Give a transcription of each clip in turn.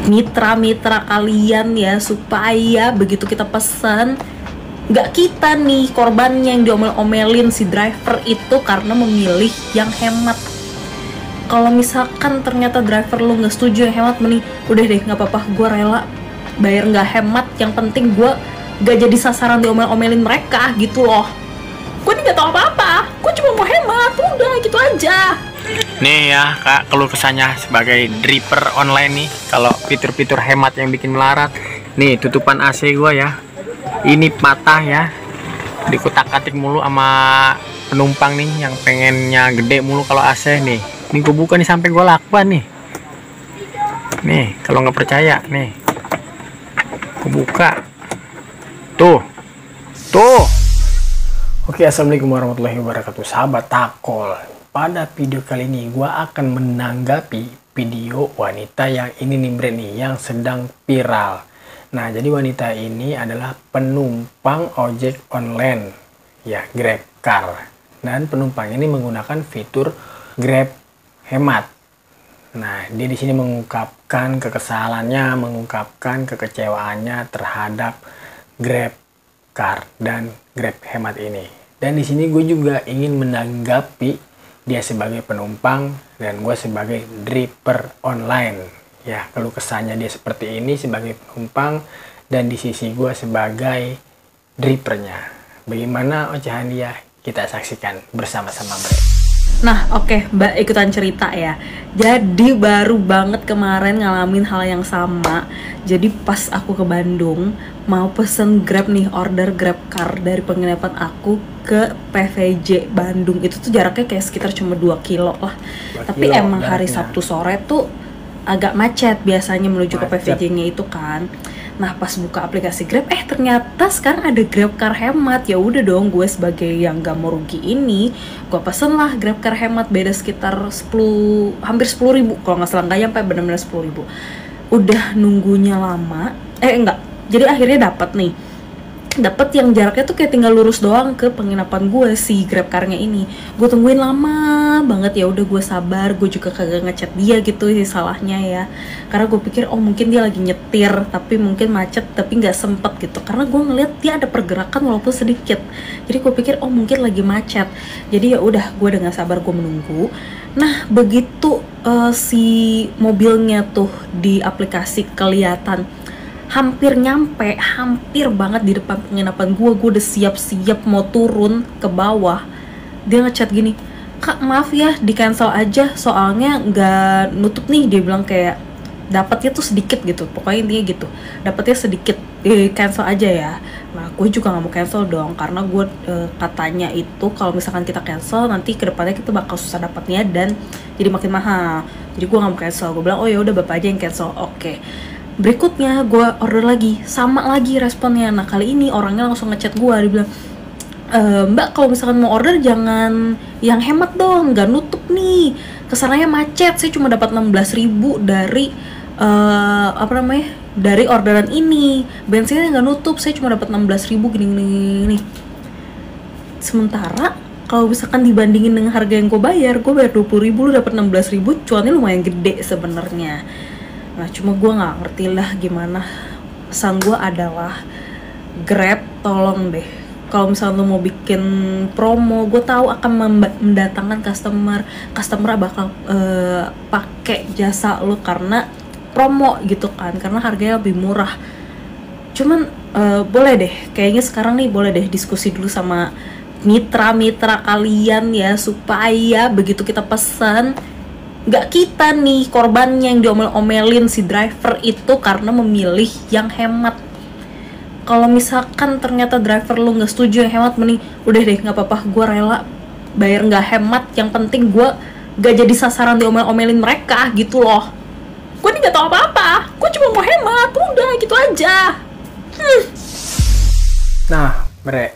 mitra-mitra kalian ya, supaya begitu kita pesan nggak kita nih korbannya yang diomel-omelin si driver itu karena memilih yang hemat. Kalau misalkan ternyata driver lu nggak setuju yang hemat, mending udah deh nggak apa-apa, gue rela bayar nggak hemat, yang penting gue nggak jadi sasaran diomel-omelin mereka gitu loh. Gue nih nggak tahu apa-apa, gue cuma mau hemat, udah gitu aja. Nih ya kak, keluh kesahnya sebagai dripper online nih, kalau fitur-fitur hemat yang bikin melarat. Nih tutupan AC gua ya, ini patah ya, dikutak-katik mulu sama penumpang nih yang pengennya gede mulu kalau AC nih. Ini gua buka nih sampai gua lakban nih. Nih kalau nggak percaya nih, gua buka. Tuh. Oke, assalamualaikum warahmatullahi wabarakatuh, sahabat Takol. Pada video kali ini gue akan menanggapi video wanita yang ini nih Bre nih, yang sedang viral. Nah, jadi wanita ini adalah penumpang ojek online ya, GrabCar. Dan penumpang ini menggunakan fitur Grab Hemat. Nah, dia di sini mengungkapkan kekesalannya, mengungkapkan kekecewaannya terhadap GrabCar dan Grab Hemat ini. Dan di sini gue juga ingin menanggapi dia sebagai penumpang dan gue sebagai dripper online ya. Keluh kesahnya dia seperti ini sebagai penumpang, dan di sisi gue sebagai drippernya. Bagaimana ocehan dia? Kita saksikan bersama-sama Bre. Nah oke, Mbak ikutan cerita ya. Jadi baru banget kemarin ngalamin hal yang sama. Jadi pas aku ke Bandung mau pesen Grab nih, order GrabCar dari penginapan aku ke PVJ Bandung. Itu tuh jaraknya kayak sekitar cuma 2 kilo lah. Tapi emang hari Sabtu sore tuh agak macet biasanya menuju ke PVJ-nya itu kan. Nah pas buka aplikasi Grab, ternyata sekarang ada GrabCar Hemat. Ya udah dong, gue sebagai yang gak mau rugi ini, gue pesen lah GrabCar Hemat. Beda sekitar hampir 10 ribu kalau nggak salah, nggak nyampe, bener-bener 10 ribu. Udah nunggunya lama, enggak. Jadi akhirnya dapat yang jaraknya tuh kayak tinggal lurus doang ke penginapan gue, si GrabCar-nya ini. Gue tungguin lama banget, ya udah gue sabar, gue juga kagak ngechat dia gitu sih salahnya ya. Karena gue pikir mungkin dia lagi nyetir, tapi mungkin macet tapi nggak sempet gitu. Karena gue ngeliat dia ada pergerakan walaupun sedikit. Jadi gue pikir mungkin lagi macet. Jadi ya udah, gue udah nggak sabar, gue menunggu. Nah begitu si mobilnya tuh di aplikasi kelihatan hampir banget di depan penginapan gue udah siap-siap mau turun ke bawah, dia ngechat gini, "Kak maaf ya, di cancel aja soalnya nggak nutup nih." Dia bilang kayak dapatnya tuh sedikit gitu, pokoknya intinya gitu, dapatnya sedikit, di cancel aja ya. Nah gue juga nggak mau cancel dong, karena gue katanya itu kalau misalkan kita cancel nanti kedepannya kita bakal susah dapatnya dan jadi makin mahal. Jadi gue nggak mau cancel. Gue bilang ya udah bapak aja yang cancel. Oke. Berikutnya gue order lagi, sama lagi responnya. Nah kali ini orangnya langsung ngechat gue, dia bilang, "Mbak kalau misalkan mau order jangan yang hemat dong, nggak nutup nih, kesananya macet, saya cuma dapat 16 ribu dari dari orderan ini, bensinnya nggak nutup, saya cuma dapat 16 ribu gini. Sementara kalau misalkan dibandingin dengan harga yang gue bayar 20 ribu, lu dapat 16 ribu, cuannya lumayan gede sebenarnya. Nah cuma gue nggak ngerti lah gimana. Pesan gue adalah, Grab tolong deh, kalau misalnya lo mau bikin promo, gue tahu akan mendatangkan customer bakal pakai jasa lo karena promo gitu kan, karena harganya lebih murah. Cuman boleh deh, kayaknya sekarang nih boleh deh diskusi dulu sama mitra-mitra kalian ya, supaya begitu kita pesan nggak kita nih korbannya yang diomel-omelin si driver itu karena memilih yang hemat. Kalau misalkan ternyata driver lu nggak setuju yang hemat, mending udah deh nggak apa-apa, gue rela bayar nggak hemat, yang penting gue nggak jadi sasaran diomel-omelin mereka gitu loh. Gue nih nggak tahu apa-apa, gue cuma mau hemat, udah gitu aja. Nah Bre,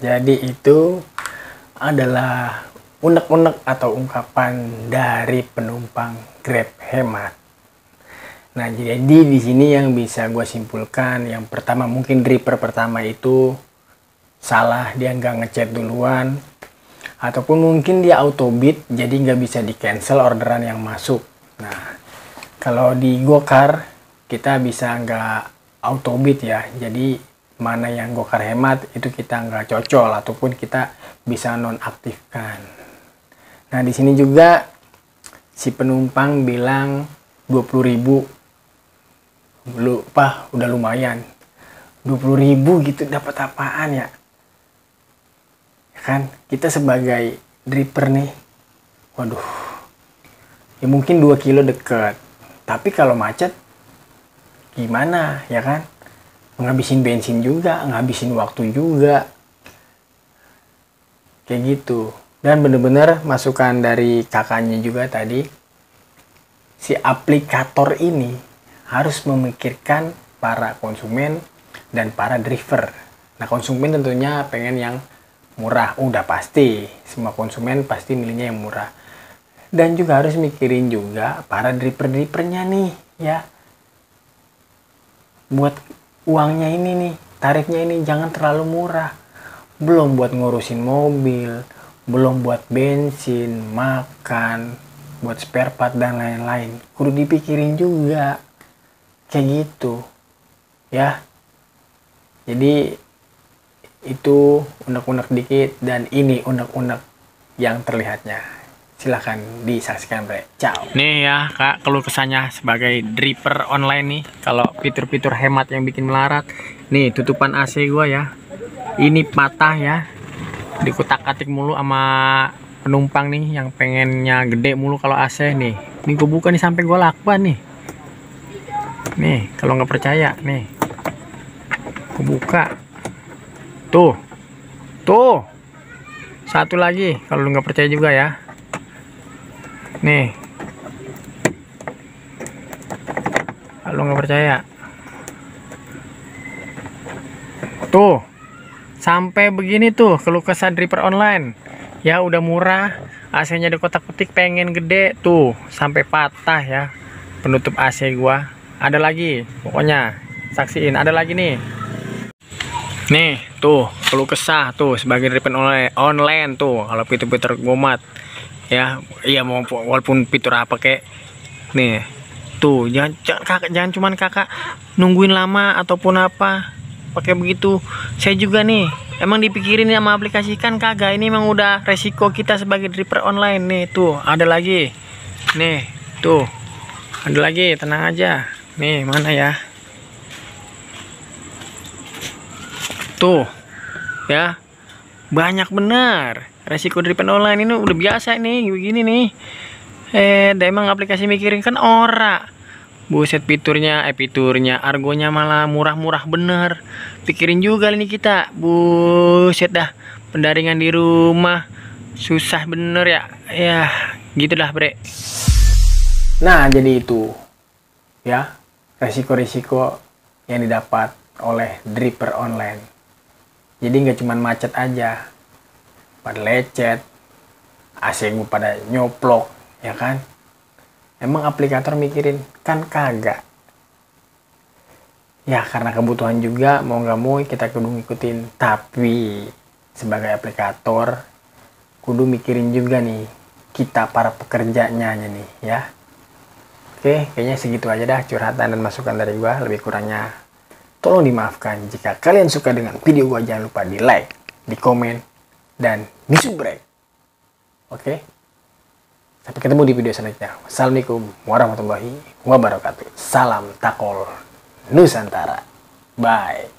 jadi itu adalah unek-unek atau ungkapan dari penumpang Grab Hemat. Nah jadi di sini yang bisa gue simpulkan, yang pertama mungkin dripper pertama itu salah, dia nggak ngechat duluan, ataupun mungkin dia auto bid jadi nggak bisa di cancel orderan yang masuk. Nah kalau di GoCar kita bisa nggak autobit ya. Jadi mana yang Gokar hemat itu kita nggak cocol ataupun kita bisa nonaktifkan. Nah di sini juga si penumpang bilang 20.000, lupa udah lumayan. 20.000 gitu dapat apaan ya? Kan kita sebagai dripper nih, waduh, ya mungkin 2 kilo deket, tapi kalau macet gimana ya kan? Ngabisin bensin juga, ngabisin waktu juga, kayak gitu. Dan bener-bener masukan dari kakaknya juga tadi, si aplikator ini harus memikirkan para konsumen dan para driver. Nah konsumen tentunya pengen yang murah, udah pasti semua konsumen pasti milihnya yang murah. Dan juga harus mikirin juga para driver-drivernya nih ya, buat uangnya ini nih, tarifnya ini jangan terlalu murah. Belum buat ngurusin mobil, belum buat bensin, makan, buat spare part dan lain-lain. Kudu dipikirin juga kayak gitu ya. Jadi itu unek-unek dikit, dan ini unek-unek yang terlihatnya. Silahkan disaksikan, bre. Ciao. Nih ya kak, keluh kesahnya sebagai dripper online nih, kalau fitur-fitur hemat yang bikin melarat. Nih tutupan AC gua ya, ini patah ya, dikutak-katik mulu sama penumpang nih yang pengennya gede mulu kalau AC nih. Ini gue buka nih sampai gue lakban nih. Nih kalau nggak percaya nih, gue buka. Tuh satu lagi kalau lu nggak percaya juga ya. Nih kalau nggak percaya, tuh sampai begini tuh keluh kesah dripper online ya. Udah murah, AC-nya di kotak-ketik, pengen gede tuh sampai patah ya penutup AC gua. Ada lagi, pokoknya saksiin, ada lagi nih. Nih tuh keluh kesah tuh sebagai dripper online tuh kalau fitur-fitur gomat ya. Iya mau walaupun fitur apa kek nih tuh, jangan cuman kakak nungguin lama ataupun apa pakai begitu. Saya juga nih emang dipikirin sama aplikasi kan kagak. Ini emang udah resiko kita sebagai dripper online. Nih tuh ada lagi, nih tuh ada lagi, tenang aja. Nih mana ya, tuh ya, banyak benar resiko dripper online. Ini udah biasa nih begini nih. Emang aplikasi mikirin kan ora. Buset, fiturnya argonya malah murah-murah bener. Pikirin juga ini kita. Buset dah, pendaringan di rumah susah bener ya. Ya gitu dah bre. Nah jadi itu ya, resiko-resiko yang didapat oleh dripper online. Jadi nggak cuma macet aja, pada lecet, AC gue pada nyoplok ya kan. Emang aplikator mikirin kan kagak ya, karena kebutuhan juga mau nggak mau kita kudu ngikutin. Tapi sebagai aplikator kudu mikirin juga nih kita para pekerjanya nih ya. Oke, kayaknya segitu aja dah curhatan dan masukan dari gua. Lebih kurangnya tolong dimaafkan. Jika kalian suka dengan video gua, jangan lupa di like, di komen, dan di subscribe. Oke, sampai ketemu di video selanjutnya. Wassalamualaikum warahmatullahi wabarakatuh. Salam Takol Nusantara. Bye.